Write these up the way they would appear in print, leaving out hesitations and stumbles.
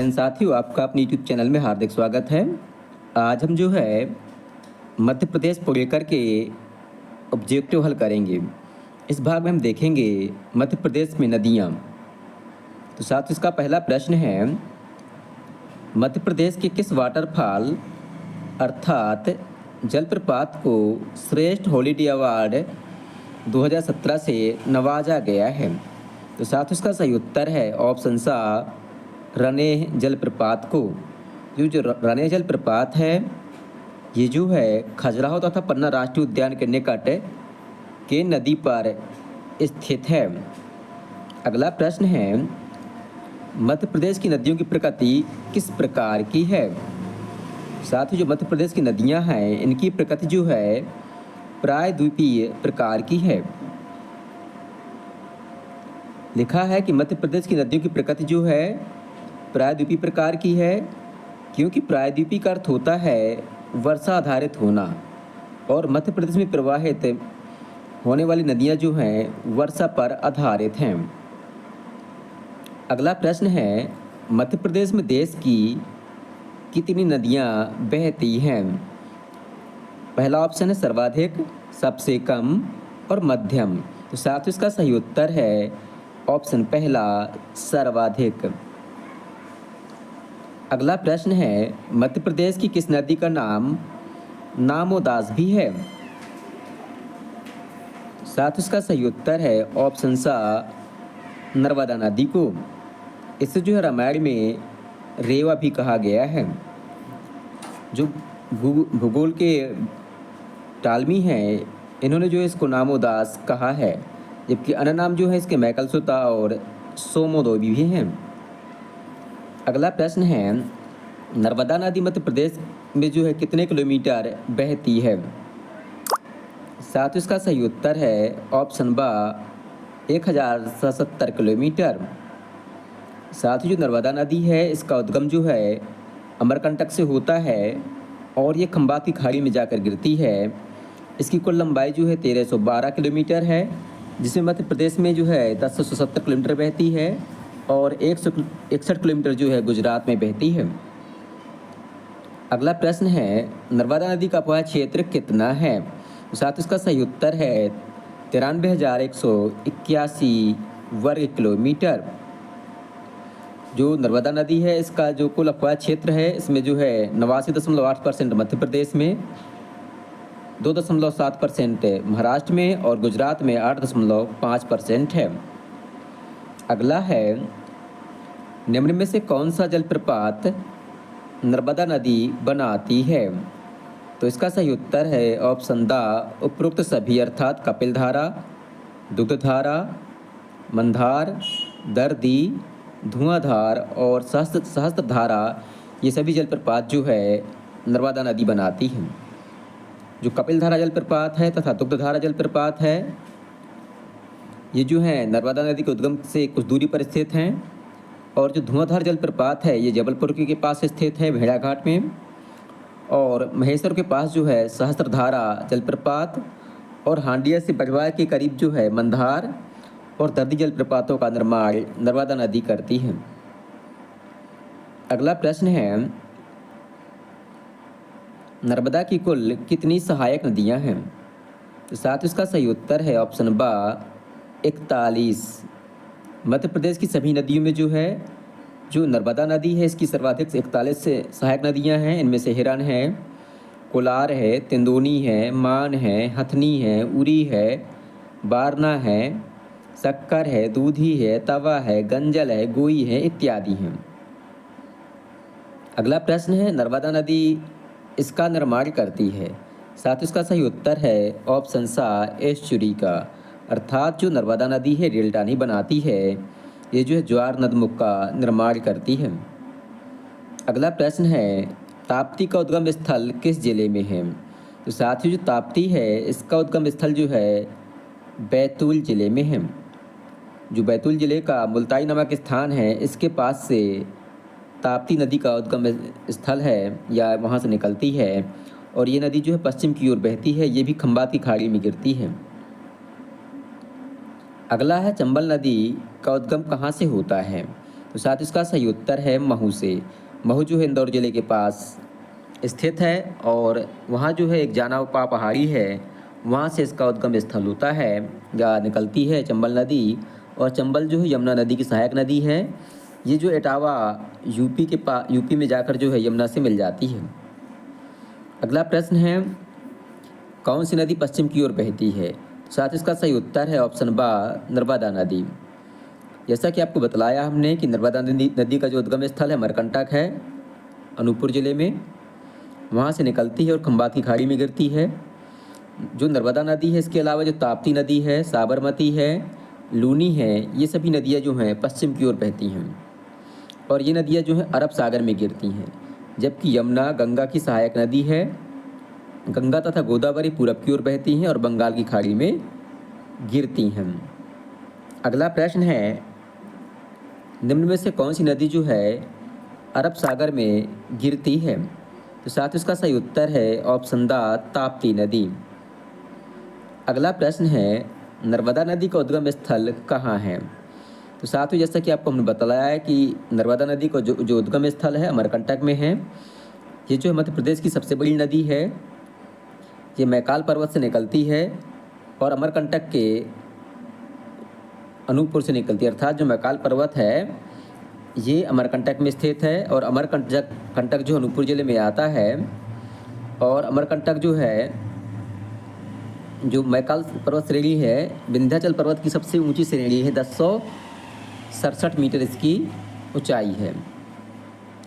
जैन साथियों, आपका अपने यूट्यूब चैनल में हार्दिक स्वागत है। आज हम जो है मध्य प्रदेश को लेकर के ऑब्जेक्टिव हल करेंगे। इस भाग में हम देखेंगे मध्य प्रदेश में नदियाँ। तो साथ इसका पहला प्रश्न है, मध्य प्रदेश के किस वाटरफॉल अर्थात जलप्रपात को श्रेष्ठ हॉलिडे अवार्ड 2017 से नवाजा गया है? तो साथ इसका सही उत्तर है ऑप्शन सा रनेह जलप्रपात को। जो रनेह जलप्रपात है ये जो है खजुराहो तथा पन्ना राष्ट्रीय उद्यान के निकट के नदी पर स्थित है। अगला प्रश्न है, मध्य प्रदेश की नदियों की प्रकृति किस प्रकार की है? साथ ही जो मध्य प्रदेश की नदियां हैं इनकी प्रकृति जो है प्रायद्वीपीय प्रकार की है। लिखा है कि मध्य प्रदेश की नदियों की प्रकृति जो है प्रायद्वीपीय प्रकार की है, क्योंकि प्रायद्वीपीय का अर्थ होता है वर्षा आधारित होना और मध्य प्रदेश में प्रवाहित होने वाली नदियां जो हैं वर्षा पर आधारित हैं। अगला प्रश्न है, मध्य प्रदेश में देश की कितनी नदियां बहती हैं? पहला ऑप्शन है सर्वाधिक, सबसे कम और मध्यम। तो साथ इसका सही उत्तर है ऑप्शन पहला सर्वाधिक। अगला प्रश्न है, मध्य प्रदेश की किस नदी का नाम नामोदास भी है? साथ इसका सही उत्तर है ऑप्शन सा नर्मदा नदी को। इसे जो है रामायण में रेवा भी कहा गया है। जो भूगोल के टालमी हैं इन्होंने जो है इसको नामोदास कहा है, जबकि अन्य नाम जो है इसके मैकलसुता और सोमोदोबी भी हैं। अगला प्रश्न है, नर्मदा नदी मध्य प्रदेश में जो है कितने किलोमीटर बहती है? साथ इसका सही उत्तर है ऑप्शन बा 1077 किलोमीटर। साथ ही जो नर्मदा नदी है इसका उद्गम जो है अमरकंटक से होता है और ये खंबात की खाड़ी में जाकर गिरती है। इसकी कुल लंबाई जो है 1312 किलोमीटर है, जिसमें मध्य प्रदेश में जो है 1070 किलोमीटर बहती है और 161 किलोमीटर जो है गुजरात में बहती है। अगला प्रश्न है, नर्मदा नदी का अपवाह क्षेत्र कितना है? साथ इसका सही उत्तर है 93,181 वर्ग किलोमीटर। जो नर्मदा नदी है इसका जो कुल अपवाह क्षेत्र है इसमें जो है 89.8% मध्य प्रदेश में, 2.7% महाराष्ट्र में और गुजरात में 8.5% है। अगला है, निम्न में से कौन सा जलप्रपात नर्मदा नदी बनाती है? तो इसका सही उत्तर है ऑप्शन दा उपरोक्त सभी अर्थात कपिलधारा, दुग्धधारा, मंदार, दर्दी, धुआंधार और सहस्त्रधारा, ये सभी जलप्रपात जो है नर्मदा नदी बनाती हैं। जो कपिलधारा जलप्रपात है तथा दुग्धधारा जलप्रपात है ये जो है नर्मदा नदी के उद्गम से कुछ दूरी पर स्थित हैं, और जो धुआंधार जलप्रपात है ये जबलपुर के पास स्थित है भेड़ाघाट में, और महेश्वर के पास जो है सहस्त्रधारा जलप्रपात और हांडिया से बजवाड़ के करीब जो है मंदार और दर्दी जलप्रपातों का निर्माण नर्मदा नदी करती है। अगला प्रश्न है, नर्मदा की कुल कितनी सहायक नदियां हैं? तो साथ इसका सही उत्तर है ऑप्शन बा 41। मध्य प्रदेश की सभी नदियों में जो है जो नर्मदा नदी है इसकी सर्वाधिक 41 से सहायक नदियां हैं। इनमें से हिरन है, कोलार है, तेंदुनी है, मान है, हथनी है, उरी है, बारना है, शक्कर है, दूधी है, तवा है, गंजल है, गोई है इत्यादि हैं। अगला प्रश्न है, नर्मदा नदी इसका निर्माण करती है? साथ इसका सही उत्तर है ऑप्शन सा एस्चुरी का, अर्थात जो नर्मदा नदी है डेल्टा नहीं बनाती है, ये जो है ज्वार नदमुख का निर्माण करती है। अगला प्रश्न है, ताप्ती का उद्गम स्थल किस जिले में है? तो साथ ही जो ताप्ती है इसका उद्गम स्थल जो है बैतूल जिले में है। जो बैतूल जिले का मुल्ताई नामक स्थान है इसके पास से ताप्ती नदी का उद्गम स्थल है या वहाँ से निकलती है, और ये नदी जो है पश्चिम की ओर बहती है, ये भी खंबात की खाड़ी में गिरती है। अगला है, चंबल नदी का उद्गम कहाँ से होता है? तो साथ इसका सही उत्तर है महू से। महू जो है इंदौर ज़िले के पास स्थित है और वहाँ जो है एक जानापा पहाड़ी है, वहाँ से इसका उद्गम स्थल होता है या निकलती है चंबल नदी। और चंबल जो है यमुना नदी की सहायक नदी है। ये जो इटावा यूपी में जाकर जो है यमुना से मिल जाती है। अगला प्रश्न है, कौन सी नदी पश्चिम की ओर बहती है? साथ इसका सही उत्तर है ऑप्शन बा, नर्मदा नदी। जैसा कि आपको बतलाया हमने कि नर्मदा नदी का जो उद्गम स्थल है अमरकंटक है, अनूपपुर ज़िले में। वहाँ से निकलती है और खंबात की खाड़ी में गिरती है। जो नर्मदा नदी है, इसके अलावा जो ताप्ती नदी है, साबरमती है, लूनी है, ये सभी नदियाँ जो हैं पश्चिम की ओर बहती हैं और ये नदियाँ जो हैं अरब सागर में गिरती हैं। जबकि यमुना गंगा की सहायक नदी है। गंगा तथा गोदावरी पूरब की ओर बहती हैं और बंगाल की खाड़ी में गिरती हैं। अगला प्रश्न है, निम्न में से कौन सी नदी जो है अरब सागर में गिरती है? तो साथ इसका सही उत्तर है ऑप्शन द, ताप्ती नदी। अगला प्रश्न है, नर्मदा नदी का उद्गम स्थल कहाँ है? तो साथ ही जैसा कि आपको हमने बताया है कि नर्मदा नदी का जो उद्गम स्थल है अमरकंटक में है। ये जो मध्य प्रदेश की सबसे बड़ी नदी है। ये मैकाल पर्वत से निकलती है और अमरकंटक के अनूपपुर से निकलती है। अर्थात जो मैकाल पर्वत है ये अमरकंटक में स्थित है और अमरकंटक जो अनूपपुर ज़िले में आता है। और अमरकंटक जो है, जो मैकाल पर्वत श्रेणी है, विंध्याचल पर्वत की सबसे ऊंची श्रेणी है। 1067 मीटर इसकी ऊंचाई है।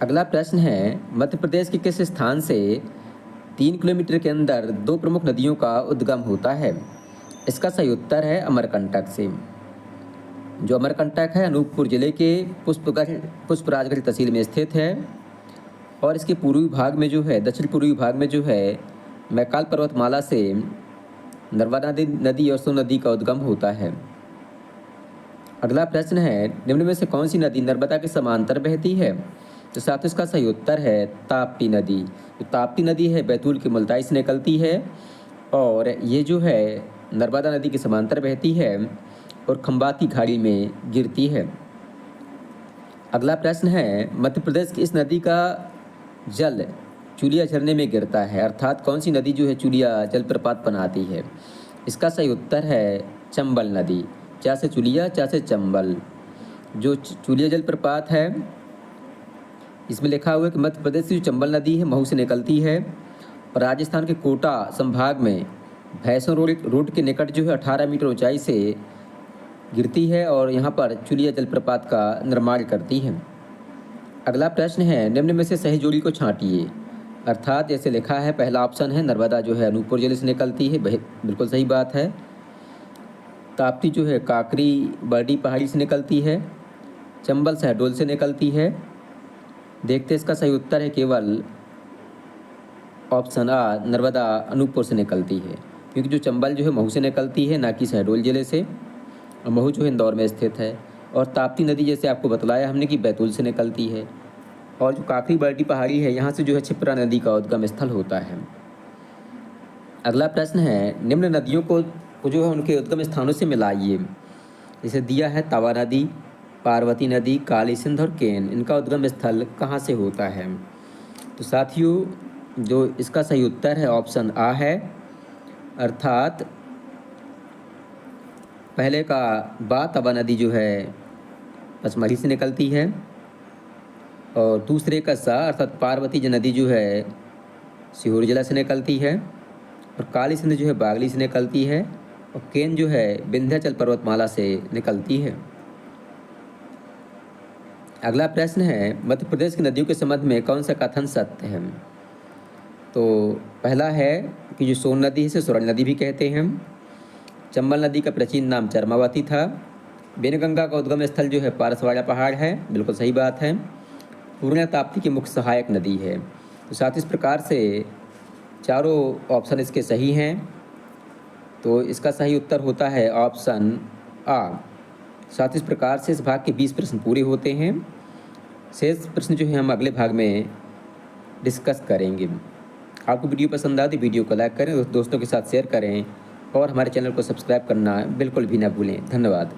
अगला प्रश्न है, मध्य प्रदेश के किस स्थान से 3 किलोमीटर के अंदर 2 प्रमुख नदियों का उद्गम होता है? इसका सही उत्तर है अमरकंटक से। जो अमरकंटक है अनूपपुर ज़िले के पुष्पराजगढ़ तहसील में स्थित है और इसके पूर्वी भाग में जो है, दक्षिण पूर्वी भाग में जो है मैकाल पर्वतमाला से नर्मदा नदी और सोन नदी का उद्गम होता है। अगला प्रश्न है, निम्न में से कौन सी नदी नर्मदा के समांतर बहती है? तो साथ इसका सही उत्तर है ताप्ती नदी। तो ताप्ती नदी है बैतूल के मुल्ताई से निकलती है और ये जो है नर्मदा नदी के समांतर बहती है और खंबात की खाड़ी में गिरती है। अगला प्रश्न है, मध्य प्रदेश की इस नदी का जल चुलिया झरने में गिरता है। अर्थात कौन सी नदी जो है चुलिया जलप्रपात बनाती है? इसका सही उत्तर है चंबल नदी। चा से चुलिया, चा से चंबल। जो चुलिया जलप्रपात है इसमें लिखा हुआ है कि मध्य प्रदेश की जो चंबल नदी है महू से निकलती है और राजस्थान के कोटा संभाग में भैंसों रोड के निकट जो है 18 मीटर ऊंचाई से गिरती है और यहाँ पर चुलिया जलप्रपात का निर्माण करती है। अगला प्रश्न है, निम्न में से सही जोड़ी को छांटिए। अर्थात जैसे लिखा है, पहला ऑप्शन है नर्मदा जो है अनूपपुर ज़िले से निकलती है, बिल्कुल सही बात है। ताप्ती जो है काकरी बर्डी पहाड़ी से निकलती है। चंबल शहडोल से निकलती है। देखते इसका सही उत्तर है केवल ऑप्शन आ, नर्मदा अनूपपुर से निकलती है, क्योंकि जो चंबल जो है महू से निकलती है, ना कि शहडोल ज़िले से। और महू जो है इंदौर में स्थित है और ताप्ती नदी जैसे आपको बतलाया हमने कि बैतूल से निकलती है। और जो काकरी बर्डी पहाड़ी है, यहाँ से जो है क्षिप्रा नदी का उद्गम स्थल होता है। अगला प्रश्न है, निम्न नदियों को जो है उनके उद्गम स्थानों से मिलाइए। जैसे दिया है तवा नदी, पार्वती नदी, काली सिंध और केन, इनका उद्गम स्थल कहाँ से होता है? तो साथियों जो इसका सही उत्तर है ऑप्शन आ है। अर्थात पहले का बा, तवा नदी जो है पचमढ़ी से निकलती है और दूसरे का सा अर्थात पार्वती नदी जो है सीहोर जिला से निकलती है और काली सिंध जो है बागली से निकलती है और केन जो है विंध्याचल पर्वतमाला से निकलती है। अगला प्रश्न है, मध्य प्रदेश की नदियों के संबंध में कौन सा कथन सत्य है? तो पहला है कि जो सोन नदी है इसे स्वर्ण नदी भी कहते हैं। चंबल नदी का प्राचीन नाम चरमावती था। बेनगंगा का उद्गम स्थल जो है पारसवाड़ा पहाड़ है, बिल्कुल सही बात है। पूर्णिया ताप्ती की मुख्य सहायक नदी है। तो साथ इस प्रकार से चारों ऑप्शन इसके सही हैं। तो इसका सही उत्तर होता है ऑप्शन आ। साथ इस प्रकार से इस भाग के 20 प्रश्न पूरे होते हैं। शेष प्रश्न जो है हम अगले भाग में डिस्कस करेंगे। आपको वीडियो पसंद आए तो वीडियो को लाइक करें, दोस्तों के साथ शेयर करें और हमारे चैनल को सब्सक्राइब करना बिल्कुल भी ना भूलें। धन्यवाद।